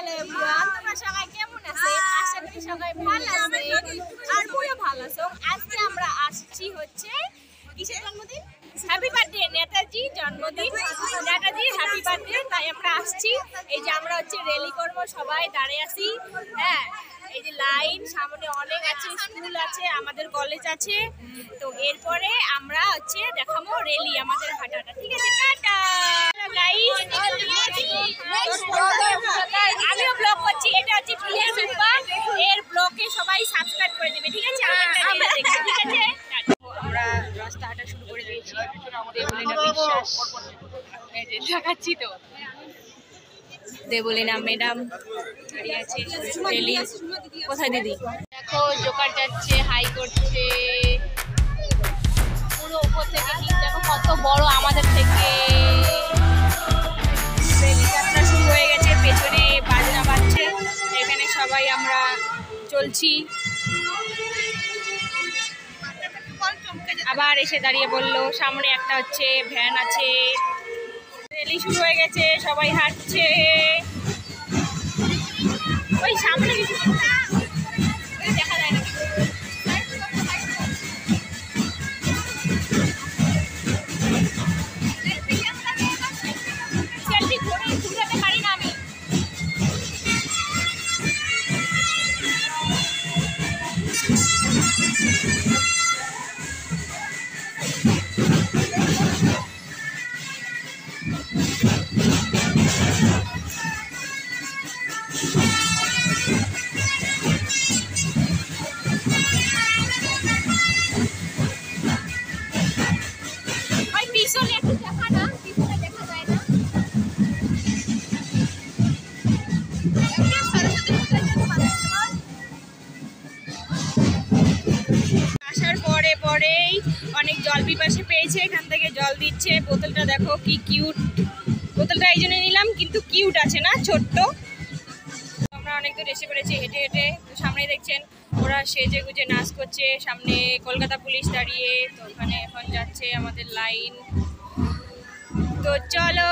Hello everyone, তোমরা সবাই কেমন আছেন? আশা করি সবাই ভালো আছেন আর পুরো ভালো আছো। আজকে আমরা আসছি হচ্ছে কিসের জন্মদিন? হ্যাপি বার্থডে নেতাজি জন্মদিন, নেতাজি হ্যাপি বার্থডে। তাই আমরা আসছি, এই যে আমরা হচ্ছে র্যালি করবো, সবাই দাঁড়িয়ে আছি। হ্যাঁ, এই যে লাইন সামনে অনেক আছে, স্কুল আছে, আমাদের কলেজ আছে। তো এরপরে আমরা হচ্ছে দেখাবো র্যালি আমাদের হাঁটাটা, ঠিক আছে? টাটা গাইস, আমিও ব্লগ করছি, এটা হচ্ছে প্রিয়া সুপা, এর ব্লগে সবাই সাবস্ক্রাইব করে দেবে, ঠিক আছে? আমারটা দেখবে, ঠিক আছে? আমরা রাস্তা হাঁটা শুরু করে দিয়েছি, দেবলীনা বিশ্বাস দেখাচ্ছি তো, দেবলীনা ম্যাডাম দাঁড়িয়ে আছে। রেলি কোথায় দিদি? দেখো জোকার যাচ্ছে, হাই করছে পুরো উপর থেকে, দেখো কত বড় আমাদের থেকে। রেলি যাত্রা শুরু হয়ে গেছে, পেছনে বাজনা বাজছে, এখানে সবাই আমরা চলছি। আবার এসে দাঁড়িয়ে বললো, সামনে একটা হচ্ছে ভ্যান আছে। র্যালি শুরু হয়ে গেছে, সবাই হাঁটছে। ওই সামনে দেখা যায় না, সেলফি ঘুরাতে পারি না আমি। পিছনে একটু দেখা না, পিছনে দেখা যায় না। আসার পরে পরেই অনেক জল পিপাসে পেয়েছে, এখান থেকে জল দিচ্ছে। বোতলটা দেখো কি কিউট, বোতলটা এই জন্য নিলাম, কিন্তু কিউট আছে না, ছোট্ট। আমরা অনেক দূর এসে পড়েছি হেঁটে হেঁটে। সামনে দেখছেন ওরা সেজে গুজে নাচ করছে, সামনে কলকাতা পুলিশ দাঁড়িয়ে। তো ওখানে এখন যাচ্ছে আমাদের লাইন। তো চলো,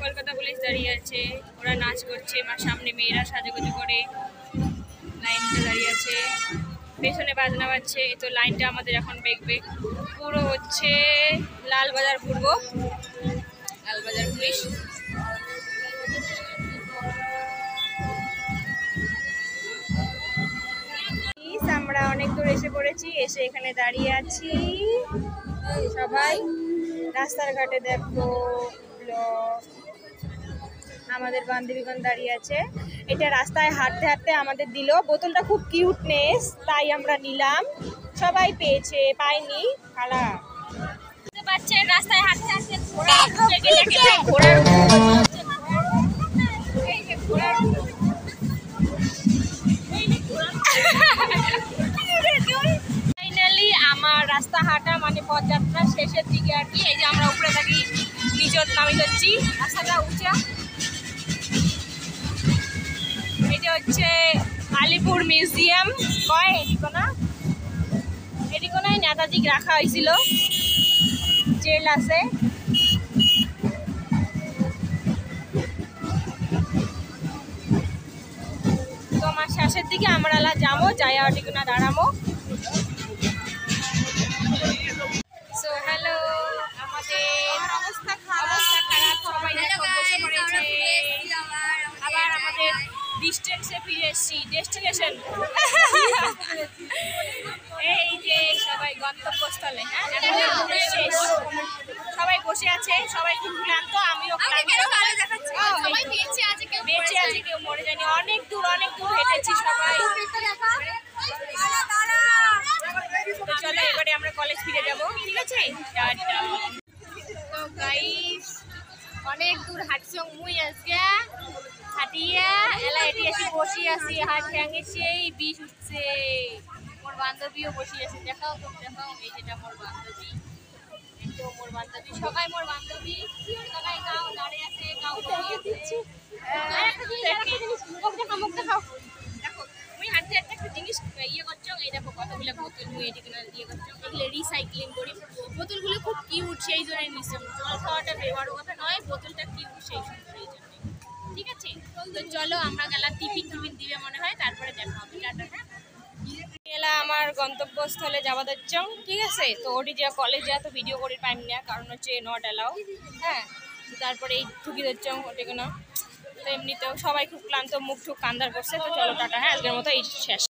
কলকাতা পুলিশ দাঁড়িয়ে আছে, ওরা নাচ করছে, আমার সামনে মেয়েরা সাজুগুজু করে লাইনটা দাঁড়িয়ে আছে, পেছনে বাজনা বাজছে। তো লাইনটা আমাদের এখন দেখবে পুরো হচ্ছে লালবাজার ঘুরবো, লালবাজার পুলিশ। আমরা অনেক দূর এসে পড়েছি, এসে এখানে দাঁড়িয়ে আছি সবাই। রাস্তার ঘাটে দেখো আমাদের বান্ধবীগণ দাঁড়িয়ে আছে। এটা রাস্তায় হাঁটতে হাঁটতে আমাদের দিল, বোতলটা খুব কিউটনেস, তাই আমরা নিলাম। সবাই পেয়েছে, পাইনি খালা। বুঝতে পারছেন, রাস্তায় হাঁটতে হাঁটতে ফাইনালি আমার রাস্তা হাঁটা মানে পথযাত্রা শেষের দিকে আর কি। এই যে আমরা উপরে থাকি, নিচে নামি যাচ্ছি, রাস্তাটা উঁচা। এটা হচ্ছে আলিপুর মিউজিয়াম, কয় এদিকোনায় নেতাজি রাখা হয়েছিল, জেল আছে। তো আমার শেষের দিকে আমরা যাবো, যাই ওদিকোনা দাঁড়াবো। সো হ্যালো, আমাদের অবস্থা খারাপ, সবাই বসে পড়েছে। আবার আমাদের ডিস্টেন্সে ফিরে এসেছি, ডেস্টিনেশন। এই যে সবাই গন্তব্যস্থলে, হ্যাঁ শেষ, সবাই বসে আছে, সবাই খুব ক্লান্ত, আমিও ক্লান্ত। বেঁচে আছে, কেউ মরে যায়নি। অনেক দূর হেঁটেছি সবাই। তো চলো এবারে আমরা কলেজ ফিরে যাবো, ঠিক আছে? টাটা। তো গাইস, অনেক দূর হাঁটছি মুই আজকে, হাঁটিয়া এলা এটি এসে বসে আছি, হাত ঠ্যাঙে সেই বিষ উঠছে। মোর বান্ধবীও বসে আছে, দেখাও তো, দেখাও। এই যেটা মোর বান্ধবী, মোর বান্ধবী, সবাই মোর বান্ধবী, সবাই গাও দাঁড়িয়ে আছে, গাও দিচ্ছি। দেখো মুই হাঁটতে হাঁটতে একটা জিনিস ইয়ে করছো, এই দেখো কতগুলো বোতল মুই এদিকে ইয়ে করছো, এগুলো রিসাইক্লিং করি। বোতলগুলো খুব কিউট, সেই জন্য নিশ্চয় জল খাওয়াটা ব্যবহার কথা নয়, বোতলটা কিউট সেই জন্য, ঠিক আছে? তো চলো আমরা গেলাম, টিফিন দিবে মনে হয়, তারপরে দেখা হবে। টাটা। হ্যাঁ, এলা আমার গন্তব্যস্থলে যাওয়া দিচ্ছং, ঠিক আছে। তো ওটি যা কলেজ যা তো ভিডিও করে পাইম না, কারণ হচ্ছে নট অ্যালাউ। হ্যাঁ, তো তারপরে এই ঠুকি দিচ্ছং ওটি কোনো। তো এমনিতেও সবাই খুব ক্লান্ত, মুখ টুক কান্দার করছে। তো চলো টাটা, হ্যাঁ, আজকের মতো এই শেষ।